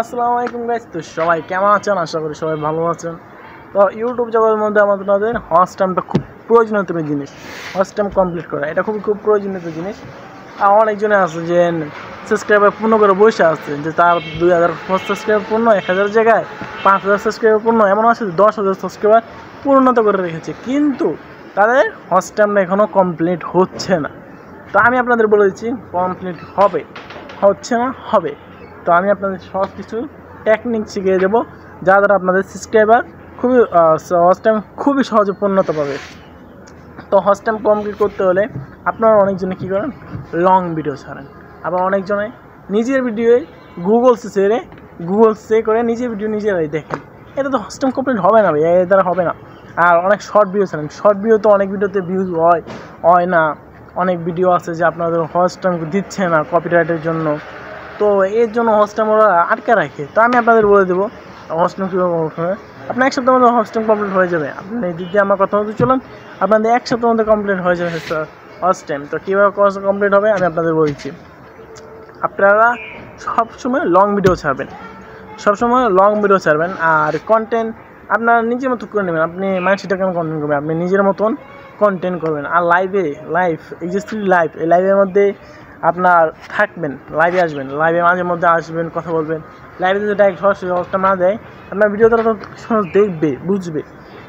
আসসালামু আলাইকুম গাইস। তো সবাই কেমন আছেন? আশা করি সবাই ভালো আছেন। তো ইউটিউব জগতের মধ্যে আমাদের হস্ট টাইমটা খুব প্রয়োজনীয় জিনিস। হস্ট টাইম কমপ্লিট করা এটা খুব প্রয়োজনীয় জিনিস। আর অনেকজনে আছে যে সাবস্ক্রাইবার পূর্ণ করে বসে আছে, যে তার 2000 সাবস্ক্রাইবার পূর্ণ, 1000 জায়গায় 5000 সাবস্ক্রাইবার পূর্ণ, এমন আছে 10,000 সাবস্ক্রাইবার পূর্ণতা করে রেখেছে, কিন্তু তাদের হস্ট টাইমটা এখনও কমপ্লিট হচ্ছে না। তো আমি আপনাদের বলে দিচ্ছি, কমপ্লিট হবে, হচ্ছে না, হবে। তো আমি আপনাদের সব কিছু টেকনিক শিখিয়ে দেবো, যা দ্বারা আপনাদের সাবস্ক্রাইবার হস্ট টাইম খুবই সহজে পূর্ণতা পাবে। তো হস্ট টাইম কমপ্লিট করতে হলে আপনারা অনেকজনে কী করেন, লং ভিডিও ছাড়েন। আবার অনেকজনে নিজের ভিডিওয়ে গুগল সে করে নিজের ভিডিও নিজেরাই দেখেন। এটা তো হস্ট টাইম কমপ্লিট হবে না ভাই, এর দ্বারা হবে না। আর অনেক শর্ট ভিডিও ছাড়েন। শর্ট ভিডিও তো অনেক ভিডিওতে ভিউজ হয় না। অনেক ভিডিও আছে যে আপনাদের হস্ট টাইম দিচ্ছে না কপিরাইটের জন্য। তো এর জন্য হস্ট টাইম ওরা আটকে রাখে। তো আমি আপনাদের বলে দেবো হস্ট টাইম কীভাবে হবে। আপনার এক সপ্তাহের মধ্যে হস্ট টাইম কমপ্লিট হয়ে যাবে। আপনি যদি আমার কথা মতো চলেন, আপনাদের এক সপ্তাহের মধ্যে কমপ্লিট হয়ে যাবে হস্ট টাইম। তো কীভাবে কমপ্লিট হবে আমি আপনাদের বলছি। আপনারা সবসময় লং ভিডিও ছাড়বেন, আর কন্টেন্ট আপনার নিজের মতো করে নেবেন। আপনি সেটা কেমন কন্টেন্ট করবেন, আপনি নিজের মতন কন্টেন্ট করবেন। আর লাইভ এই লাইভের মধ্যে আপনার থাকবেন, লাইভে আসবেন, লাইভে মাঝে মধ্যে আসবেন, কথা বলবেন। লাইভে যদি ডাইরেক্ট সরাসরি হস্টটা না দেয়, আপনার ভিডিও তারা তো দেখবে, বুঝবে,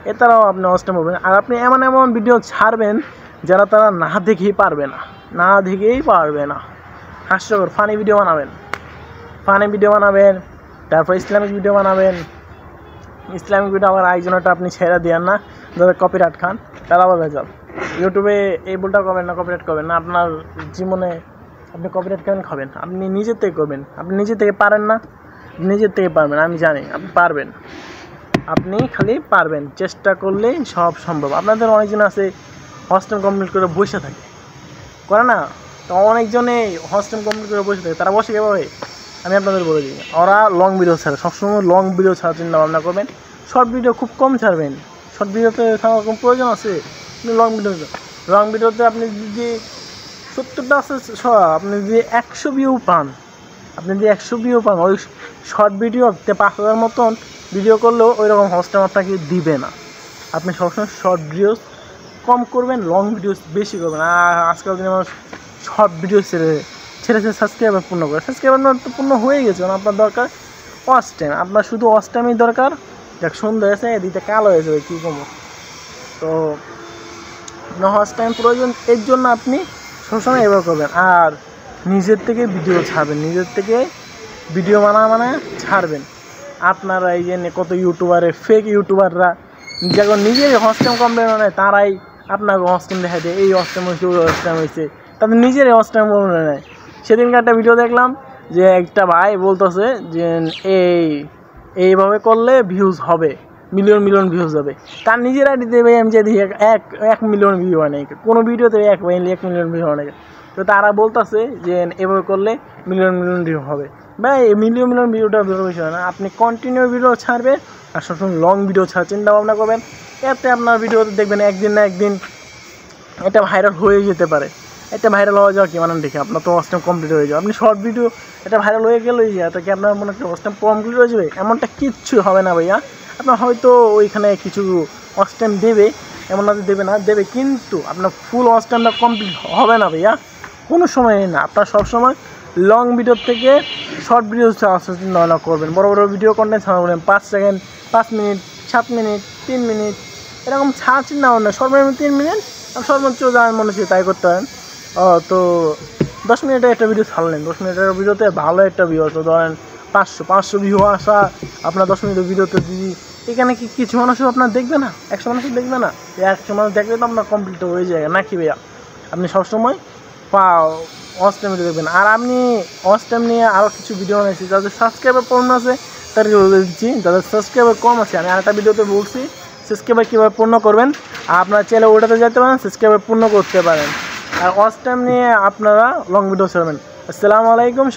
এছাড়াও আপনি হস্টটা বলবেন। আর আপনি এমন ভিডিও ছাড়বেন যারা তারা না দেখেই পারবে না। হাস্যকর ফানি ভিডিও বানাবেন, তারপর ইসলামিক ভিডিও বানাবেন। ইসলামিক ভিডিও আবার একজনটা আপনি ছেড়ে দেন না, যাদের কপিরাইট খান, তারা বলে যান ইউটিউবে এই ভুলটা করবেন না, কপিরাইট করবেন না। আপনার জীবনে আপনি কপিরাইট কেন খাবেন? আপনি নিজের থেকে করবেন। আপনি নিজে থেকে পারেন না, নিজের থেকে পারবেন, আমি জানি আপনি পারবেন। আপনি খালি পারবেন, চেষ্টা করলেই সব সম্ভব। আপনাদের অনেকজন আছে হস্টেল কমপ্লিট করে বসে থাকে, করে না? তো অনেকজনে হস্টেল কমপ্লিট করে বসে থাকে, তারা বসে কীভাবে আমি আপনাদের বলে দিই। ওরা লং ভিডিও ছাড়ে, সবসময় লং ভিডিও ছাড়ার চিন্তা ভাবনা করবেন। শর্ট ভিডিও খুব কম ছাড়বেন। শর্ট ভিডিওতে ছাড়ার কোনো প্রয়োজন আছে? লং ভিডিওতে আপনি যদি 70টা আছে, আপনি যদি 100 ভিউ পান, ওই শর্ট ভিডিওতে 5000 মতন ভিডিও করলেও ওই রকম হস্ট টাইম আপনাকে দিবে না। আপনি সবসময় শর্ট ভিডিওস কম করবেন, লং ভিডিওস বেশি করবেন। আর আজকাল দিনে মানুষ শর্ট ভিডিও ছেড়ে সাবস্ক্রাইবার পূর্ণ করে। সাবস্ক্রাইবার তো পূর্ণ হয়ে গেছে, আপনার দরকার ওয়াচ টাইম। আপনার শুধু ওয়াচ টাইমই দরকার। দেখ সুন্দর হয়েছে, এদিকে কালো হয়েছে, কী কমো। তো আপনার ওয়াচ টাইম প্রয়োজন, এর জন্য আপনি সবসময় এবার করবেন। আর নিজের থেকে ভিডিও ছাড়বেন, নিজের থেকে ভিডিও ছাড়বেন। আপনারা এই যে কত ফেক ইউটিউবাররা যখন নিজের হস্টেম কমপ্লেন নেয়, তারাই আপনাকে হস্টেম দেখা দেয়, এই হস্টেম হয়েছে, ওই হস্টেম হয়েছে, তাদের নিজের হস্টেম কমপ্লেন নেয়। সেদিনকে একটা ভিডিও দেখলাম যে একটা ভাই বলতেছে যে এইভাবে করলে ভিউজ হবে, মিলিয়ন ভিউজ হবে। তার নিজের আইডি দেবে, আমি যে দেখি 1 মিলিয়ন ভিউ হয় নাই, কোনো ভিডিওতে 1 মিলিয়ন ভিউ হয় নাই। তো তারা বলতেছে যে এভাবে করলে মিলিয়ন ভিউ হবে। ভাই এই মিলিয়ন ভিডিওটা বেশি হয় না। আপনি কন্টিনিউ ভিডিও ছাড়বেন, আর সবসময় লং ভিডিও ছাড়ার চিন্তা ভাবনা করবেন। এতে আপনার ভিডিওতে দেখবেন একদিন না একদিন এটা ভাইরাল হয়ে যেতে পারে। এটা ভাইরাল হয়ে যাওয়া কি মানে দেখে আপনার তো ওয়াচ টাইম কমপ্লিট হয়ে যাবে। আপনি শর্ট ভিডিও এটা ভাইরাল হয়ে গেলেই এটা কি আপনার মনে একটা ওয়াচ টাইম কমপ্লিট হয়ে যাবে? এমনটা কিচ্ছু হবে না ভাইয়া। আপনার হয়তো ওইখানে কিছু ওয়াচ টাইম দেবে, এমন না দেবে না, দেবে, কিন্তু আপনার ফুল ওয়াচ টাইমটা কমপ্লিট হবে না ভাইয়া, কোনো সময় না। আপনার সবসময় লং ভিডিওর থেকে শর্ট ভিডিও চিন্তা করবেন। বড় ভিডিও কন্টেন্ট ছাড়া করবেন 5 সেকেন্ড, 5 মিনিট, 7 মিনিট, 3 মিনিট, এরকম ছাড় চিন্তা ভাবনা। সর্বনিম্ন 3 মিনিট, সর্বোচ্চ যার মনে হচ্ছে তাই করতে পারেন। তো 10 মিনিটের একটা ভিডিও ছাড়লেন, 10 মিনিটের ভিডিওতে ভালো একটা ভিউ হতো, ধরেন 500 ভিউ আসা আপনার 10 মিনিটের ভিডিওতে দিদি, এখানে কি কিছু মানুষও আপনার দেখবে না? 100 মানুষও দেখবে না? 100 মানুষ দেখলে তো আপনার কমপ্লিট হয়ে যায় নাকি ভাইয়া? আপনি সবসময় ওয়াচ টাইম দেখবেন। আর আপনি ওয়াচ টাইম নিয়ে আরও কিছু ভিডিও বানাইছি, যাদের সাবস্ক্রাইবার পূর্ণ আছে তাদেরকে বলে দিচ্ছি, যাদের সাবস্ক্রাইবার কম আছে আমি আরেকটা ভিডিওতে বলছি সাবস্ক্রাইবার কীভাবে পূর্ণ করবেন। আর আপনারা চাইলে ওটাতে যেতে পারেন, সাবস্ক্রাইবার পূর্ণ করতে পারেন। আর ওয়াচ টাইম নিয়ে আপনারা লং ভিডিও ছাড়বেন। আসসালামু আলাইকুম।